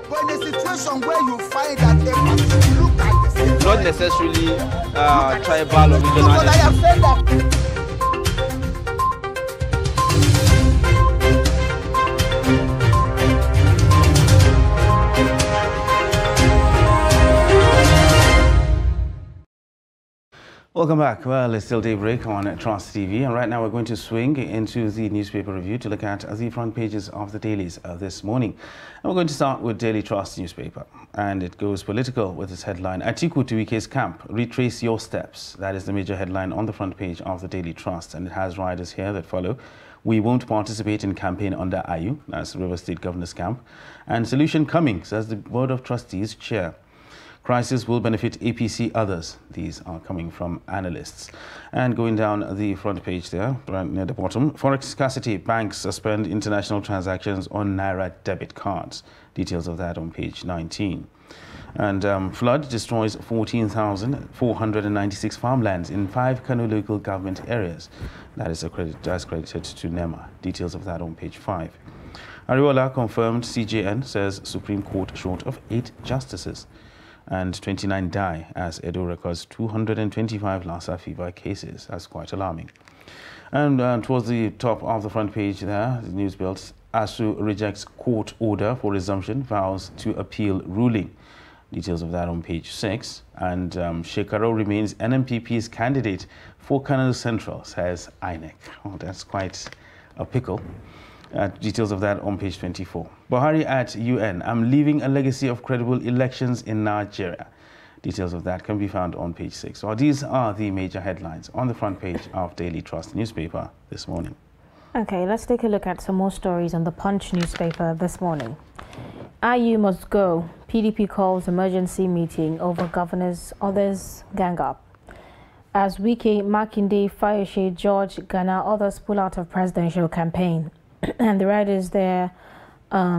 But in a situation where you find that look at this, not necessarily tribal or regional. but I have said that. Welcome back. Well, it's still daybreak on Trust TV, and right now we're going to swing into the newspaper review to look at the front pages of the dailies this morning. And we're going to start with Daily Trust newspaper, and it goes political with its headline, Atiku to Wike's camp, retrace your steps. That is the major headline on the front page of the Daily Trust, and it has riders here that follow. We won't participate in campaign under Ayu, that's River State Governor's camp, and solution coming, says the Board of Trustees chair. Crisis will benefit APC others. These are coming from analysts. And going down the front page there, right near the bottom, Forex scarcity, banks suspend international transactions on Naira debit cards. Details of that on page 19. And flood destroys 14,496 farmlands in 5 Kano local government areas. That is credited to NEMA. Details of that on page 5. Ariola confirmed CJN, says Supreme Court short of 8 justices. And 29 die as Edo records 225 Lassa fever cases. That's quite alarming. And towards the top of the front page there, the news builds, ASU rejects court order for resumption, vows to appeal ruling. Details of that on page 6. And Shekaro remains NMPP's candidate for Kano Central, says INEC. Oh, that's quite a pickle. Details of that on page 24. Buhari at UN, I'm leaving a legacy of credible elections in Nigeria. Details of that can be found on page 6. So these are the major headlines on the front page of Daily Trust newspaper this morning. Okay, let's take a look at some more stories on the Punch newspaper this morning. Ayu must go. PDP calls emergency meeting over governors, others gang up. As Wike, Makinde, Fayose, George, Ghana, others pull out of presidential campaign. And the writers there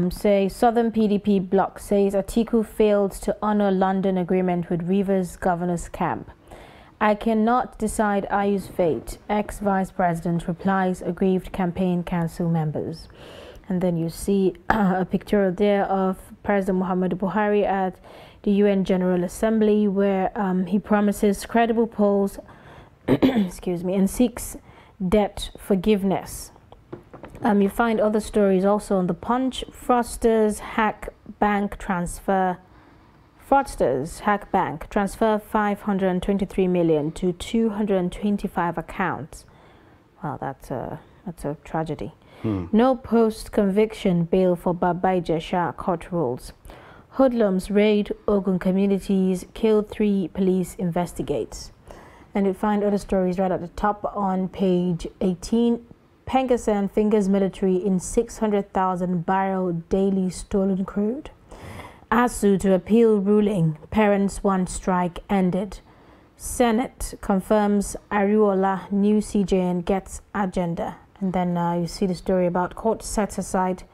say Southern PDP bloc says Atiku failed to honor London agreement with Rivers governor's camp. I cannot decide Ayu's fate. Ex-vice president replies aggrieved campaign council members. And then you see a picture there of President Muhammadu Buhari at the UN General Assembly, where he promises credible polls excuse me, and seeks debt forgiveness. You find other stories also on the Punch. Fraudsters hack bank, transfer 523 million to 225 accounts. Wow, that's a tragedy. No post-conviction bail for Baba Ijesha, court rules. Hoodlums raid Ogun communities, kill 3 police investigates. And you find other stories right at the top on page 18. Pengasan fingers military in 600,000 barrel daily stolen crude. ASU to appeal ruling. Parents want strike ended. Senate confirms Ariola new CJN gets agenda. And then you see the story about court sets aside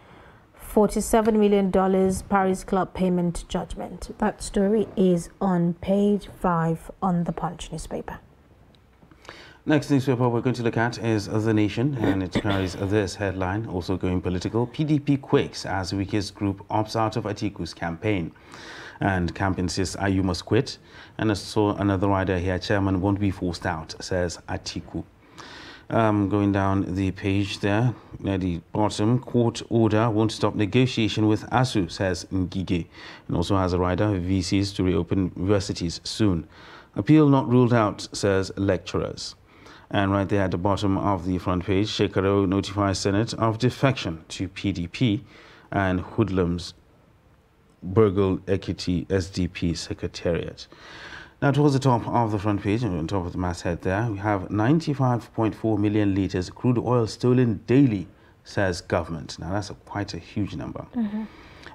$47 million Paris Club payment judgment. That story is on page 5 on the Punch newspaper. Next newspaper we're going to look at is The Nation, and it carries this headline, also going political. PDP quakes as Wike's group opts out of Atiku's campaign. And camp insists Ayu must quit. And I saw another rider here, chairman won't be forced out, says Atiku. Going down the page there, near the bottom, court order won't stop negotiation with ASU, says Ngige. And also has a rider, VCs to reopen universities soon. Appeal not ruled out, says lecturers. And right there at the bottom of the front page, Shekaro notifies Senate of defection to PDP, and hoodlums burgle Ekiti SDP Secretariat. Now, towards the top of the front page, on top of the masthead there, we have 95.4 million litres crude oil stolen daily, says government. Now, that's quite a huge number.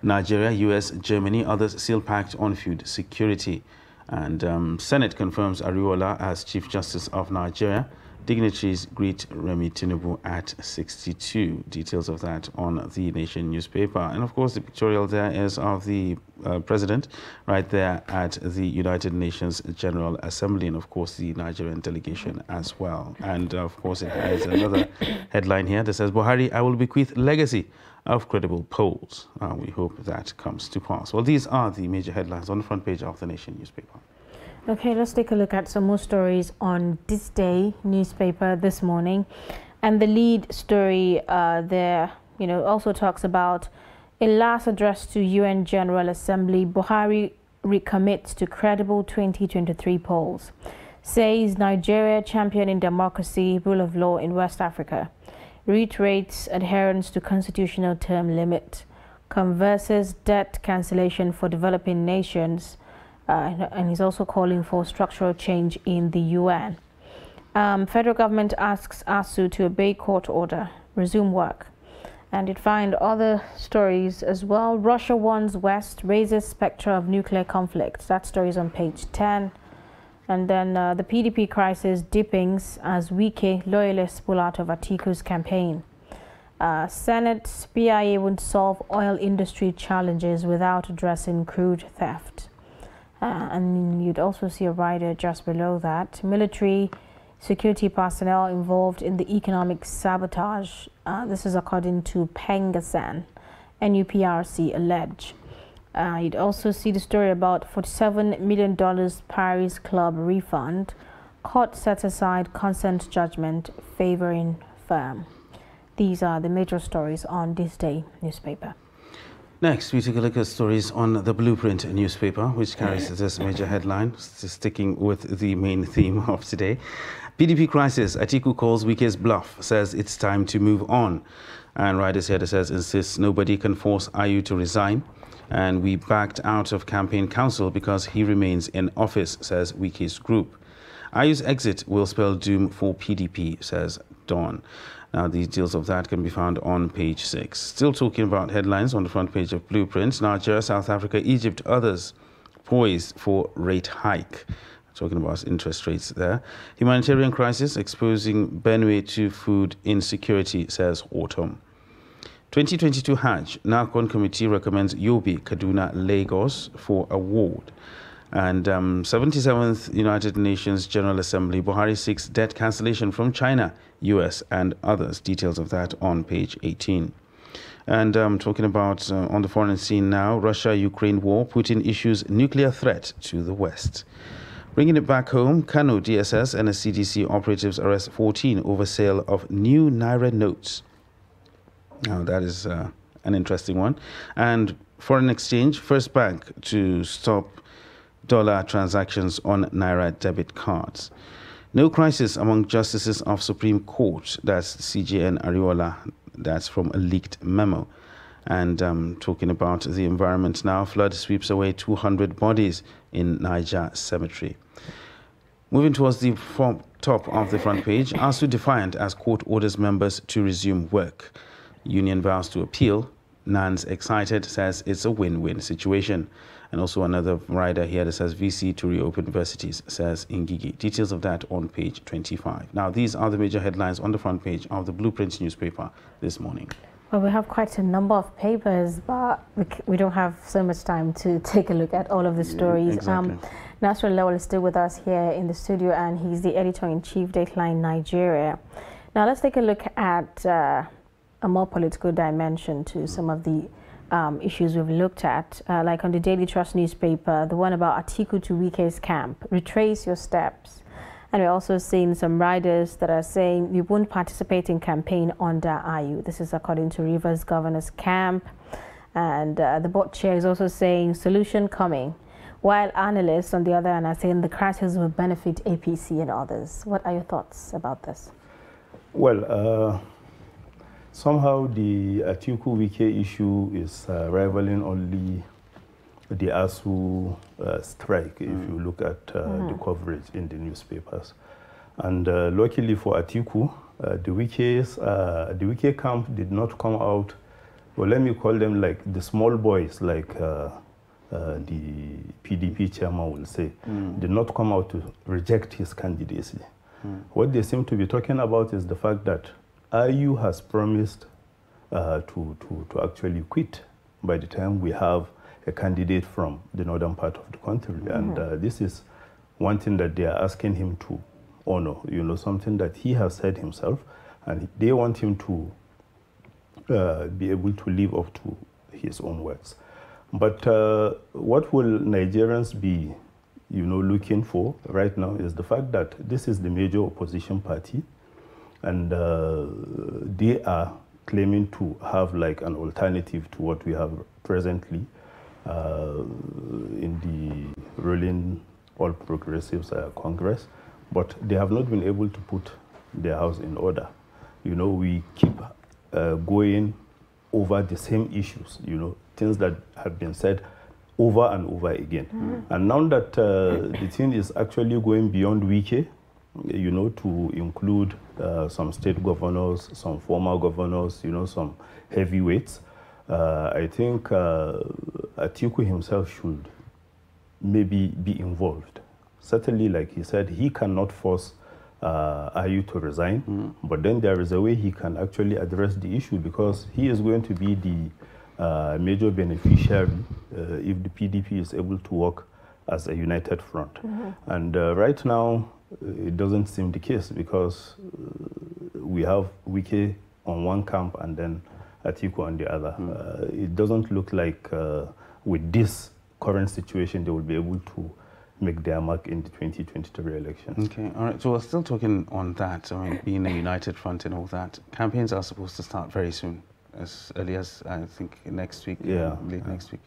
Nigeria, US, Germany, others seal pact on food security. And Senate confirms Ariola as Chief Justice of Nigeria. Dignitaries greet Remi Tinubu at 62. Details of that on The Nation newspaper. And of course, the pictorial there is of the president right there at the United Nations General Assembly, and of course the Nigerian delegation as well. And of course, it has another headline here that says, Buhari, I will bequeath legacy of credible polls. We hope that comes to pass. Well, these are the major headlines on the front page of The Nation newspaper. Okay, let's take a look at some more stories on This Day newspaper this morning. And the lead story there, also talks about a last address to UN General Assembly. Buhari recommits to credible 2023 polls. Says Nigeria championing democracy, rule of law in West Africa. Reiterates adherence to constitutional term limit. Converses debt cancellation for developing nations. And he's also calling for structural change in the UN. Federal government asks ASU to obey court order, resume work. And you'd find other stories as well. Russia warns West, raises spectre of nuclear conflict. That story is on page 10. And then the PDP crisis deepens as Wike loyalists pull out of Atiku's campaign. Senate, PIA won't solve oil industry challenges without addressing crude theft. And you'd also see a rider just below that. Military security personnel involved in the economic sabotage. This is according to Pengasan, NUPRC allege. You'd also see the story about $47 million Paris Club refund. Court set aside consent judgment favoring firm. These are the major stories on This Day newspaper. Next, we take a look at stories on the Blueprint newspaper, which carries this major headline, sticking with the main theme of today. PDP crisis, Atiku calls Wike's bluff, says it's time to move on. And riders here that says, insists nobody can force Ayu to resign. And we backed out of campaign council because he remains in office, says Wike's group. Ayu's exit will spell doom for PDP, says Dawn. Now, the details of that can be found on page 6. Still talking about headlines on the front page of Blueprint. Nigeria, South Africa, Egypt, others poised for rate hike. Talking about interest rates there. Humanitarian crisis exposing Benue to food insecurity, says Autumn. 2022 Hajj, NACON committee recommends Yobe, Kaduna, Lagos for award. And 77th United Nations General Assembly, Buhari seeks debt cancellation from China, US, and others. Details of that on page 18. And talking about on the foreign scene now, Russia-Ukraine war, Putin issues nuclear threat to the West. Bringing it back home, Kano DSS and CDC operatives arrest 14 over sale of new Naira notes. Now, that is an interesting one. And foreign exchange, first bank to stop dollar transactions on Naira debit cards. No crisis among justices of Supreme Court. That's CJN Ariola. That's from a leaked memo. And talking about the environment now, flood sweeps away 200 bodies in Niger Cemetery. Moving towards the top of the front page, ASU defiant as court orders members to resume work. Union vows to appeal. Nans excited, says it's a win-win situation. And also another rider here that says VC to reopen universities, says Ngigi. Details of that on page 25. Now, these are the major headlines on the front page of the Blueprint newspaper this morning. Well, we have quite a number of papers, but we don't have so much time to take a look at all of the stories. Exactly. Nasser Lawal is still with us here in the studio, and he's the editor-in-chief, Dateline Nigeria. Now, let's take a look at a more political dimension to some of the issues we've looked at, like on the Daily Trust newspaper, the one about Atiku to Wike's camp, retrace your steps. And we're also seeing some riders that are saying we won't participate in campaign under Ayu. This is according to Rivers Governor's camp. And the board chair is also saying solution coming. While analysts on the other hand are saying the crisis will benefit APC and others. What are your thoughts about this? Well, somehow the Atiku-Wike issue is rivaling only the ASU strike, if you look at the coverage in the newspapers. And luckily for Atiku, the Wike camp did not come out, well, let me call them like the small boys, like the PDP chairman will say, did not come out to reject his candidacy. What they seem to be talking about is the fact that IU has promised to actually quit by the time we have a candidate from the northern part of the country. And this is one thing that they are asking him to honor, you know, something that he has said himself, and they want him to be able to live up to his own words. But what will Nigerians be, you know, looking for right now is the fact that this is the major opposition party, and they are claiming to have like an alternative to what we have presently in the ruling All Progressives Congress, but they have not been able to put their house in order. You know, we keep going over the same issues, you know, things that have been said over and over again. And now that the thing is actually going beyond Wike, you know, to include some state governors, some former governors, you know, some heavyweights, I think Atiku himself should maybe be involved. Certainly, like he said, he cannot force IU to resign, but then there is a way he can actually address the issue, because he is going to be the major beneficiary if the PDP is able to work as a united front. And right now, it doesn't seem the case, because we have Wike on one camp and then Atiku on the other. It doesn't look like with this current situation they will be able to make their mark in the 2023 elections. Okay, all right. So we're still talking on that. I mean, being a united front and all that. Campaigns are supposed to start very soon, as early as I think next week. Yeah, late next week,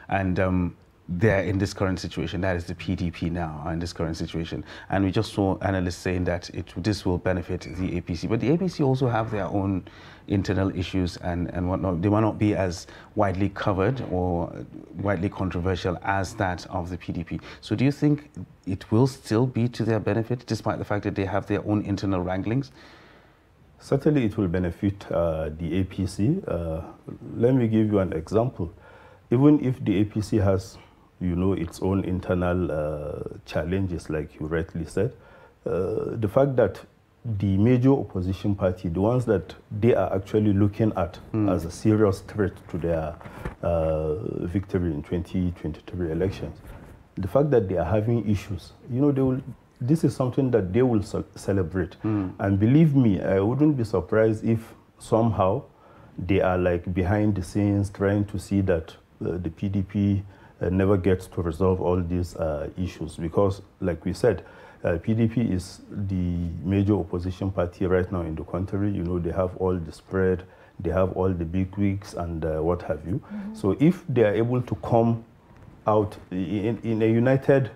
and they're in this current situation. That is the PDP now in this current situation, and we just saw analysts saying that this will benefit the APC, but the APC also have their own internal issues and whatnot. They might not be as widely covered or widely controversial as that of the PDP. So do you think it will still be to their benefit, despite the fact that they have their own internal wranglings? Certainly it will benefit the APC. Let me give you an example. Even if the APC has, you know, its own internal challenges, like you rightly said, the fact that the major opposition party, the ones that they are actually looking at as a serious threat to their victory in 2023 elections, the fact that they are having issues, you know, this is something that they will celebrate. And believe me, I wouldn't be surprised if somehow they are like behind the scenes trying to see that the PDP never gets to resolve all these issues, because like we said, PDP is the major opposition party right now in the country. You know, they have all the spread, they have all the big wigs and what have you. So if they are able to come out in a united,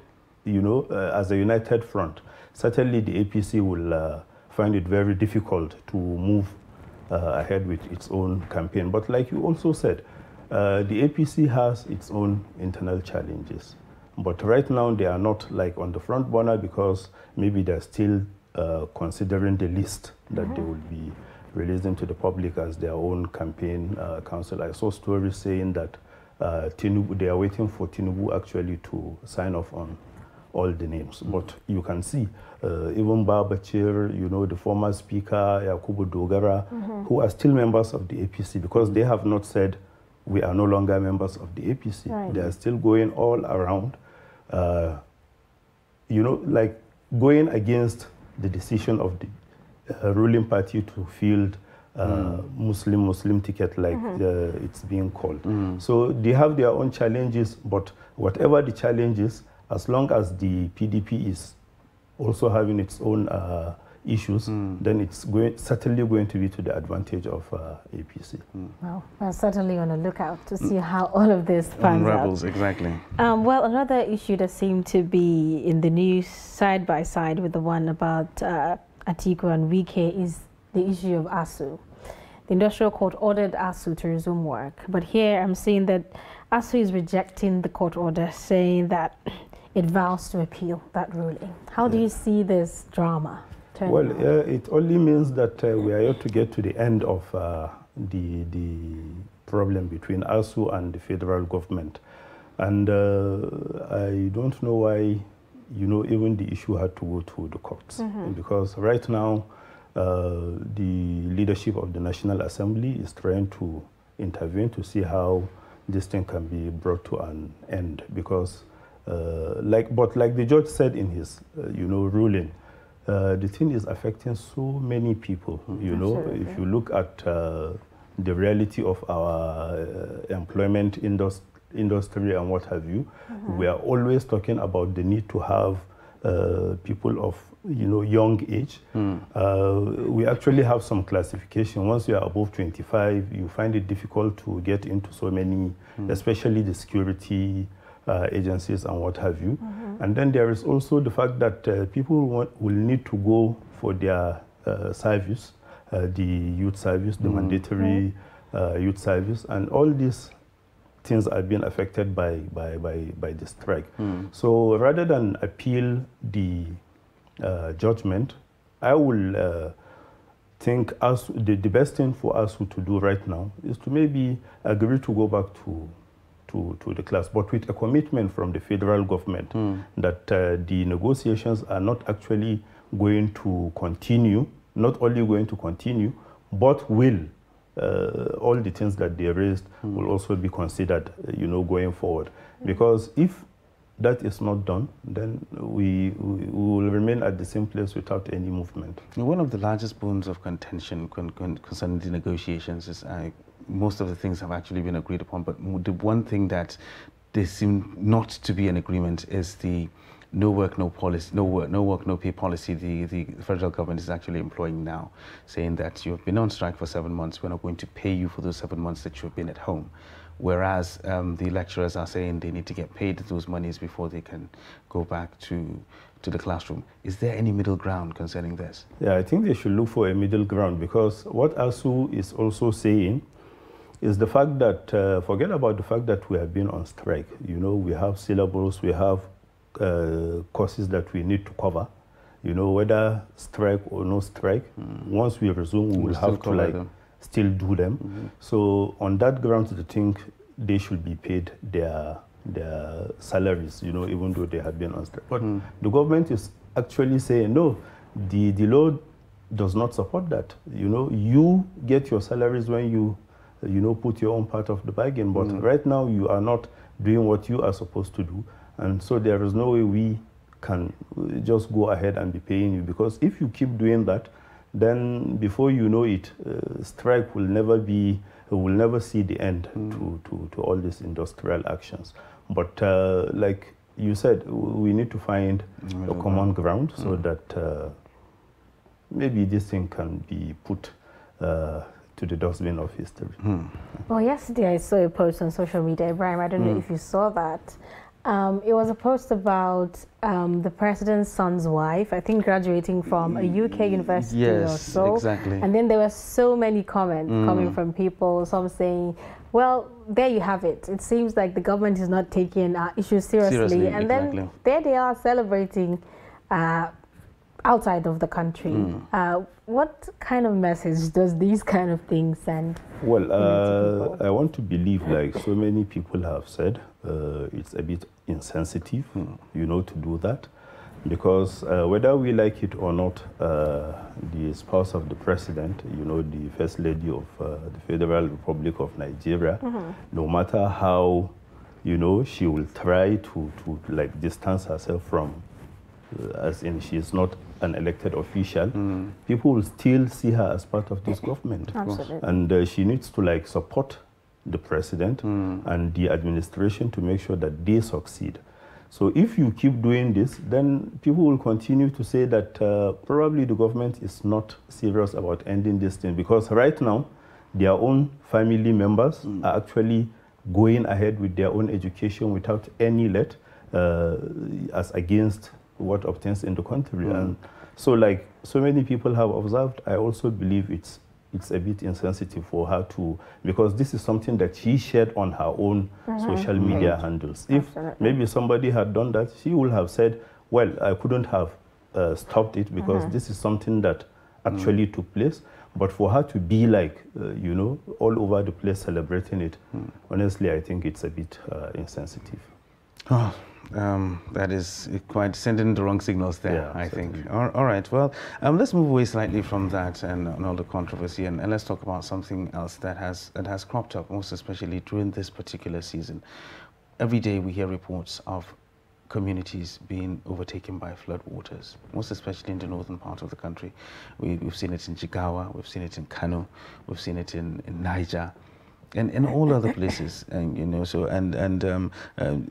you know, as a united front, certainly the APC will find it very difficult to move ahead with its own campaign. But like you also said, the APC has its own internal challenges. But right now they are not like on the front burner, because maybe they're still considering the list that they will be releasing to the public as their own campaign council. I saw stories saying that Tinubu, they are waiting for Tinubu actually to sign off on all the names. But you can see even Babachir, you know, the former speaker, Yakubu Dogara, who are still members of the APC, because they have not said we are no longer members of the APC. Right. They are still going all around, you know, like going against the decision of the ruling party to field Muslim ticket, like it's being called. So they have their own challenges, but whatever the challenges, as long as the PDP is also having its own issues, then it's certainly going to be to the advantage of APC. Well, we're certainly on the lookout to see how all of this pans Unravels, out. Exactly. Well, another issue that seemed to be in the news side by side with the one about Atiku and Wike is the issue of ASU. The Industrial Court ordered ASU to resume work, but here I'm seeing that ASU is rejecting the court order, saying that it vows to appeal that ruling. How do you see this drama? Well, it only means that we are yet to get to the end of the problem between ASU and the federal government. And I don't know why, you know, even the issue had to go to the courts. Because right now, the leadership of the National Assembly is trying to intervene to see how this thing can be brought to an end. Because, like the judge said in his, you know, ruling, the thing is affecting so many people. You know, Absolutely. if you look at the reality of our employment industry and what have you, we are always talking about the need to have people of, you know, young age. We actually have some classification. Once you are above 25, you find it difficult to get into so many, especially the security agencies and what have you. And then there is also the fact that people will need to go for their service, the youth service, the mandatory youth service, and all these things are being affected by the strike. So rather than appeal the judgment, I will think the best thing for us to do right now is to maybe agree to go back to the class, but with a commitment from the federal government that the negotiations are not actually going to continue, not only going to continue, but will all the things that they raised will also be considered, you know, going forward. Because if that is not done, then we will remain at the same place without any movement. One of the largest bones of contention concerning the negotiations is most of the things have actually been agreed upon, but the one thing that they seem not to be in agreement is the no work, no pay policy the federal government is actually employing now, saying that you have been on strike for 7 months, we're not going to pay you for those 7 months that you've been at home. Whereas the lecturers are saying they need to get paid those monies before they can go back to the classroom. Is there any middle ground concerning this? Yeah, I think they should look for a middle ground, because what ASU is also saying is the fact that, forget about the fact that we have been on strike. You know, we have syllables, we have courses that we need to cover. You know, whether strike or no strike, once we resume, we will have to still do them. So on that ground, I think they should be paid their salaries, you know, even though they have been on strike. But the government is actually saying, no, the law does not support that. You know, you get your salaries when you know, put your own part of the bargain. But right now, you are not doing what you are supposed to do. And so there is no way we can just go ahead and be paying you. Because if you keep doing that, then before you know it, strike will never see the end to all these industrial actions. But like you said, we need to find a common ground so that maybe this thing can be put to the dustbin of history. Well, yesterday I saw a post on social media, Ibrahim, I don't know if you saw that. It was a post about the president's son's wife, I think graduating from a UK university or so. Exactly. And then there were so many comments coming from people, some saying, well, there you have it. It seems like the government is not taking our issues seriously. And then there they are celebrating outside of the country. What kind of message does these kind of things send? Well, I want to believe, like so many people have said, it's a bit insensitive, you know, to do that. Because whether we like it or not, the spouse of the president, you know, the first lady of the Federal Republic of Nigeria, no matter how, you know, she will try to like distance herself from, as in she is not an elected official, people will still see her as part of this government. Absolutely. And she needs to like support the president and the administration to make sure that they succeed. So if you keep doing this, then people will continue to say that probably the government is not serious about ending this thing, because right now their own family members are actually going ahead with their own education without any let, as against what obtains in the country. And so like so many people have observed, I also believe it's a bit insensitive for her to, because this is something that she shared on her own social media handles. If maybe somebody had done that, she would have said, well, I couldn't have stopped it because this is something that actually took place. But for her to be like, you know, all over the place celebrating it, honestly, I think it's a bit insensitive. Oh, that is quite sending the wrong signals there, Yeah, I think. certainly. All right, well, let's move away slightly from that and all the controversy, and let's talk about something else that has cropped up, most especially during this particular season. Every day we hear reports of communities being overtaken by flood waters, most especially in the northern part of the country. We've seen it in Jigawa, we've seen it in Kano, we've seen it in Niger, and in all other places. And you know, so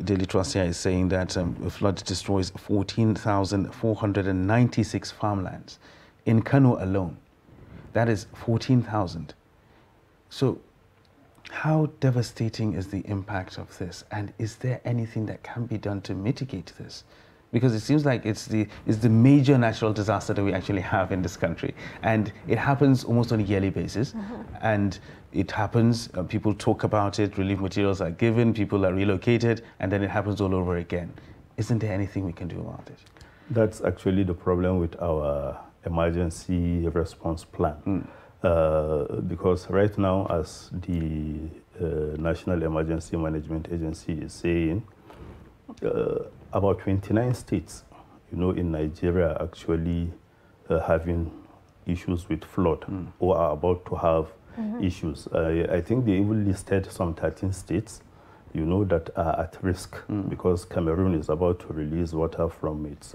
Daily Trust here is saying that a flood destroys 14,496 farmlands in Kano alone. That is 14,000. So how devastating is the impact of this, and is there anything that can be done to mitigate this? Because it seems like it's the major natural disaster that we actually have in this country, and it happens almost on a yearly basis. And it happens, people talk about it, relief materials are given, people are relocated, and then it happens all over again. Isn't there anything we can do about it? That's actually the problem with our emergency response plan. Because right now, as the National Emergency Management Agency is saying, about 29 states, you know, in Nigeria are actually having issues with flood or are about to have issues. I think they even listed some 13 states, you know, that are at risk because Cameroon is about to release water from its,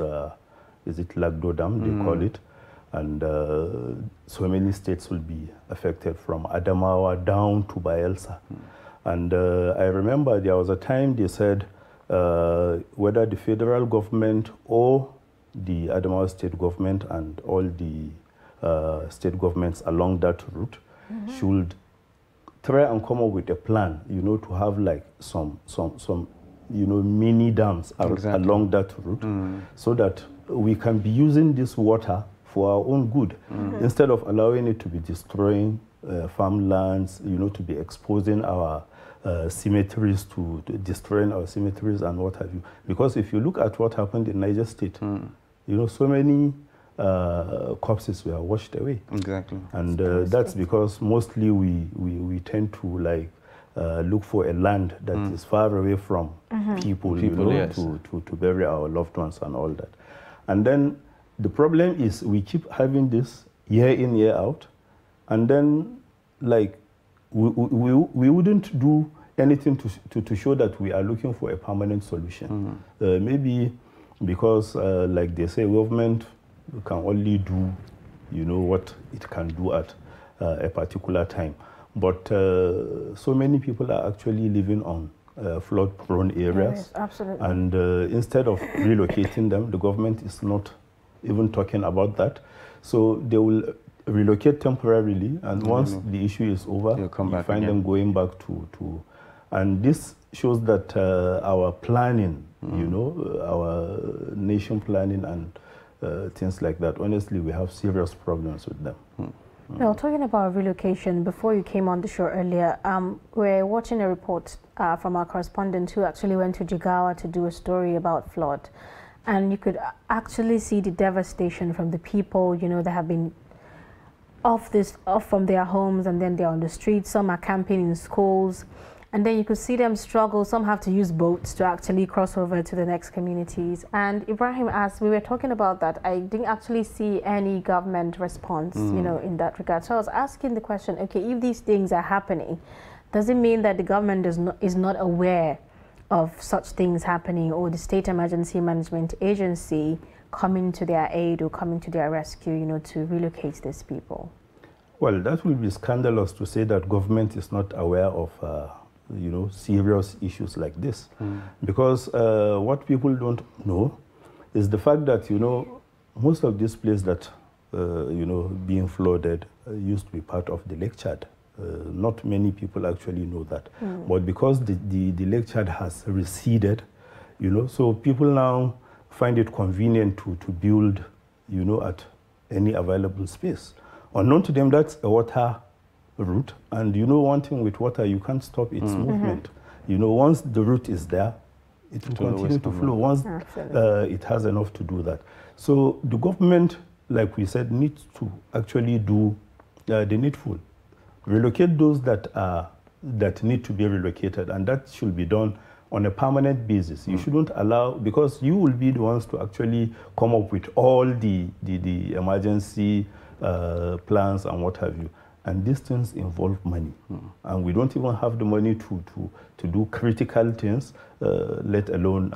is it Lagdo Dam, they call it. And so many states will be affected from Adamawa down to Bayelsa. And I remember there was a time they said whether the federal government or the Adamawa state government and all the state governments along that route should try and come up with a plan, you know, to have like some you know, mini dams along that route so that we can be using this water for our own good, instead of allowing it to be destroying farmlands, you know, to be exposing our cemeteries, to destroying our cemeteries and what have you. Because if you look at what happened in Niger State, you know, so many corpses were washed away. Exactly. And that's because mostly we tend to like look for a land that is far away from people, you know, yes. to bury our loved ones and all that. And then the problem is we keep having this year in, year out, and then like we wouldn't do anything to show that we are looking for a permanent solution. Maybe because like they say, government can only do, you know, what it can do at a particular time. But so many people are actually living on flood-prone areas. Yes, absolutely. And instead of relocating them, the government is not even talking about that. So they will relocate temporarily, and once the issue is over, you find them going back to and this shows that our planning, you know, our nation planning and things like that, honestly, we have serious problems with them. Well, talking about relocation, before you came on the show earlier, we're watching a report from our correspondent who actually went to Jigawa to do a story about flood. And you could actually see the devastation from the people, you know, that have been off from their homes, and then they're on the streets. Some are camping in schools. And then you could see them struggle. Some have to use boats to actually cross over to the next communities. And Ibrahim asked, we were talking about that. I didn't actually see any government response, you know, in that regard. So I was asking the question, okay, if these things are happening, does it mean that the government is not aware of such things happening, or the State Emergency Management Agency coming to their aid or coming to their rescue, you know, to relocate these people? Well, that will be scandalous to say that government is not aware of you know, serious issues like this. Because what people don't know is the fact that, you know, most of these places that, you know, being flooded used to be part of the Lake Chad. Not many people actually know that. But because the Lake Chad has receded, you know, so people now find it convenient to build, you know, at any available space. Unknown to them, that's a water route, and you know, one thing with water, you can't stop its movement. You know, once the route is there, it will continue to flow once it has enough to do that. So the government, like we said, needs to actually do the needful, relocate those that need to be relocated, and that should be done on a permanent basis. You shouldn't allow, because you will be the ones to actually come up with all the emergency plans and what have you. And these things involve money. And we don't even have the money to do critical things, let alone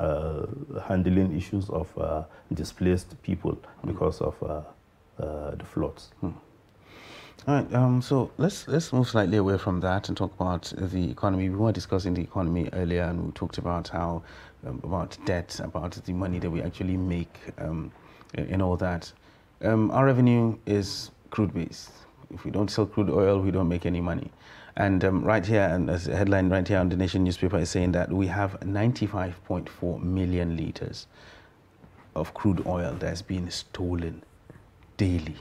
handling issues of displaced people because of the floods. All right, so let's move slightly away from that and talk about the economy. We were discussing the economy earlier, and we talked about how, about debt, about the money that we actually make, and all that. Our revenue is crude-based. If we don't sell crude oil, we don't make any money. And right here, and as a headline right here on the Nation newspaper is saying that we have 95.4 million liters of crude oil that's being stolen daily.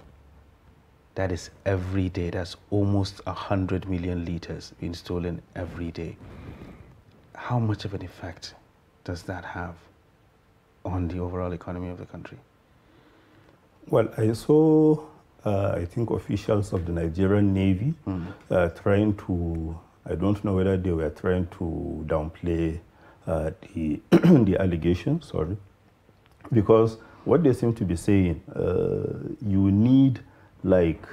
That is every day. That's almost 100 million liters being stolen every day. How much of an effect does that have on the overall economy of the country? Well, I saw, I think, officials of the Nigerian Navy trying to, I don't know whether they were trying to downplay the, the allegations, sorry, because what they seem to be saying, you need like,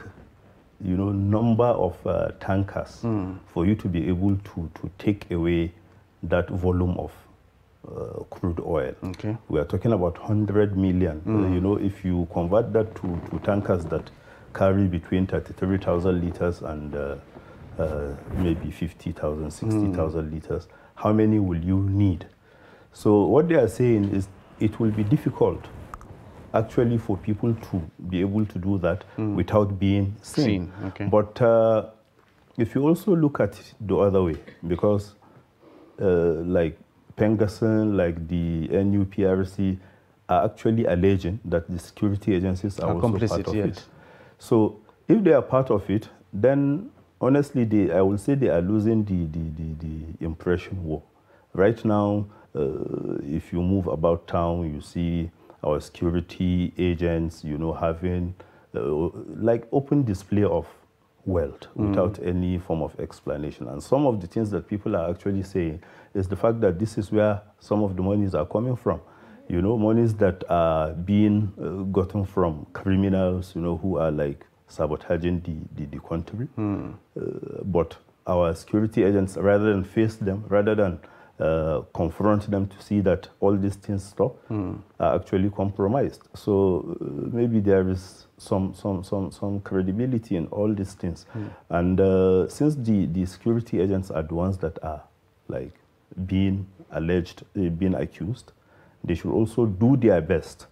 you know, number of tankers for you to be able to take away that volume of crude oil. Okay. We are talking about 100 million. You know, if you convert that to tankers that carry between 33,000 liters and maybe 50,000, 60,000 liters, how many will you need? So what they are saying is it will be difficult actually for people to be able to do that without being seen. Okay. But if you also look at it the other way, because like Pengasson, like the NUPRC are actually alleging that the security agencies are also complicit, part of yes. it. So if they are part of it, then honestly, I will say they are losing the impression war. Right now, if you move about town, you see our security agents, you know, having like open display of wealth without any form of explanation. And some of the things that people are actually saying is the fact that this is where some of the monies are coming from. You know, monies that are being gotten from criminals, you know, who are like sabotaging the country. But our security agents, rather than face them, rather than confront them to see that all these things stop, are actually compromised. So maybe there is some credibility in all these things. And since the security agents are the ones that are like being alleged, being accused, they should also do their best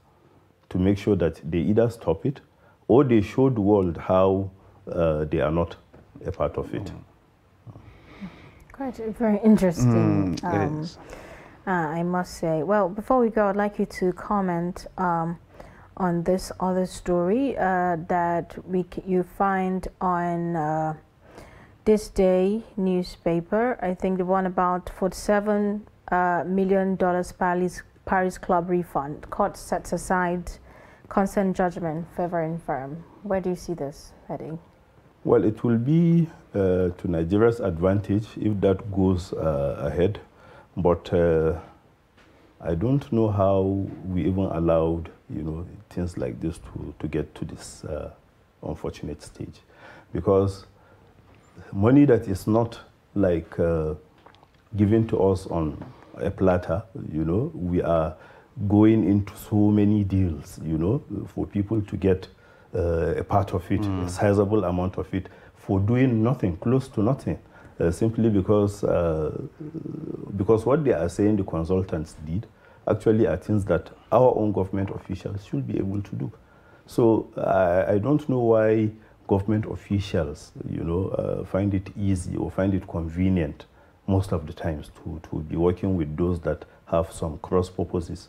to make sure that they either stop it or they show the world how they are not a part of it. Quite very interesting, it is. I must say. Well, before we go, I'd like you to comment on this other story that you find on This Day newspaper. I think the one about $47 million Paris Club refund. Court sets aside consent judgment favoring firm. Where do you see this heading? Well, it will be to Nigeria's advantage if that goes ahead. But I don't know how we even allowed, you know, things like this to get to this unfortunate stage. Because money that is not like given to us on a platter, you know, we are going into so many deals, you know, for people to get a part of it, a sizable amount of it, for doing nothing, close to nothing, simply because what they are saying the consultants did actually are things that our own government officials should be able to do. So I don't know why government officials, you know, find it easy or find it convenient most of the times to be working with those that have some cross purposes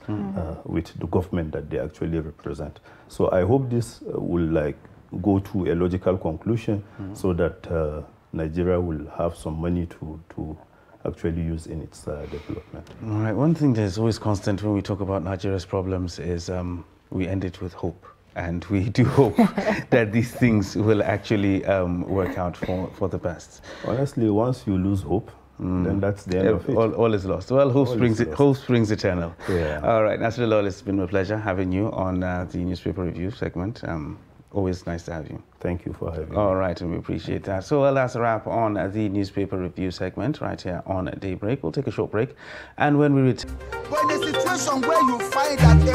with the government that they actually represent. So I hope this will like go to a logical conclusion so that Nigeria will have some money to actually use in its development. All right, one thing that's always constant when we talk about Nigeria's problems is we end it with hope. And we do hope that these things will actually work out for the best. Honestly, once you lose hope, then that's the end of it. All is lost. Well, hope springs eternal. Yeah. All right, Nasir Lawal, it's been a pleasure having you on the newspaper review segment. Always nice to have you. Thank you for having me. All right, and we appreciate that. So, well, that's a wrap on the newspaper review segment right here on Daybreak. We'll take a short break, and when we return... But in a situation where you find that they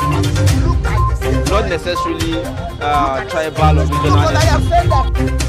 look at the same, Not necessarily tribal or regional. but I have said that